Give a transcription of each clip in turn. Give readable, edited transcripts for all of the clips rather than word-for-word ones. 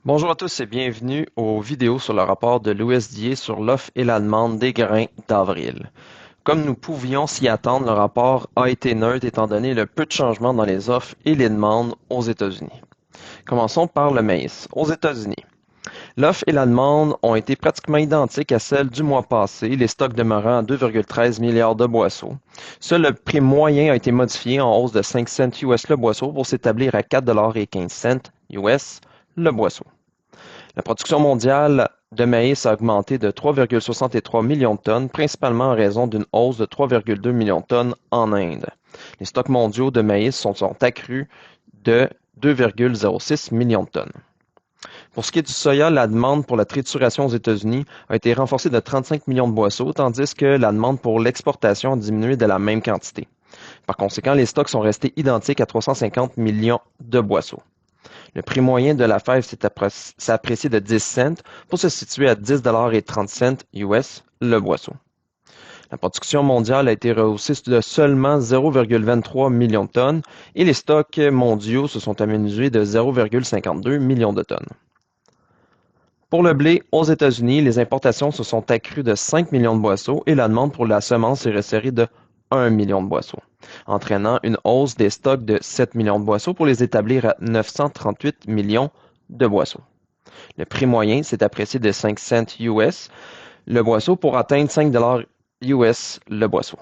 Bonjour à tous et bienvenue aux vidéos sur le rapport de l'USDA sur l'offre et la demande des grains d'avril. Comme nous pouvions s'y attendre, le rapport a été neutre étant donné le peu de changements dans les offres et les demandes aux États-Unis. Commençons par le maïs. Aux États-Unis, l'offre et la demande ont été pratiquement identiques à celles du mois passé, les stocks demeurant à 2,13 milliards de boisseaux. Seul le prix moyen a été modifié en hausse de 5 cents US le boisseau pour s'établir à 4,15 US le boisseau. La production mondiale de maïs a augmenté de 3,63 millions de tonnes, principalement en raison d'une hausse de 3,2 millions de tonnes en Inde. Les stocks mondiaux de maïs sont accrus de 2,06 millions de tonnes. Pour ce qui est du soya, la demande pour la trituration aux États-Unis a été renforcée de 35 millions de boisseaux, tandis que la demande pour l'exportation a diminué de la même quantité. Par conséquent, les stocks sont restés identiques à 350 millions de boisseaux. Le prix moyen de la fève s'est apprécié de 10 cents pour se situer à 10,30 US le boisseau. La production mondiale a été rehaussée de seulement 0,23 millions de tonnes et les stocks mondiaux se sont amenuisés de 0,52 millions de tonnes. Pour le blé, aux États-Unis, les importations se sont accrues de 5 millions de boisseaux et la demande pour la semence est resserrée de 1 million de boisseaux, entraînant une hausse des stocks de 7 millions de boisseaux pour les établir à 938 millions de boisseaux. Le prix moyen s'est apprécié de 5 cents US le boisseau pour atteindre 5 US le boisseau.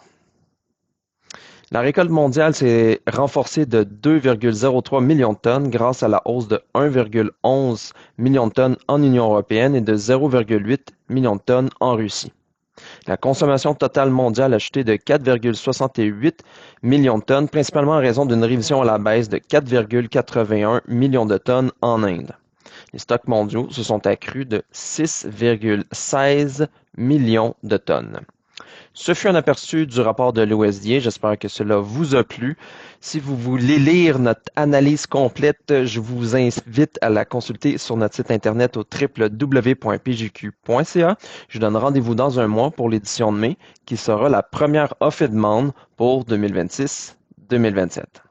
La récolte mondiale s'est renforcée de 2,03 millions de tonnes grâce à la hausse de 1,11 million de tonnes en Union européenne et de 0,8 millions de tonnes en Russie. La consommation totale mondiale a chuté de 4,68 millions de tonnes, principalement en raison d'une révision à la baisse de 4,81 millions de tonnes en Inde. Les stocks mondiaux se sont accrus de 6,16 millions de tonnes. Ce fut un aperçu du rapport de l'USDA. J'espère que cela vous a plu. Si vous voulez lire notre analyse complète, je vous invite à la consulter sur notre site internet au www.pjq.ca. Je donne rendez-vous dans un mois pour l'édition de mai, qui sera la première offre et demande pour 2026-2027.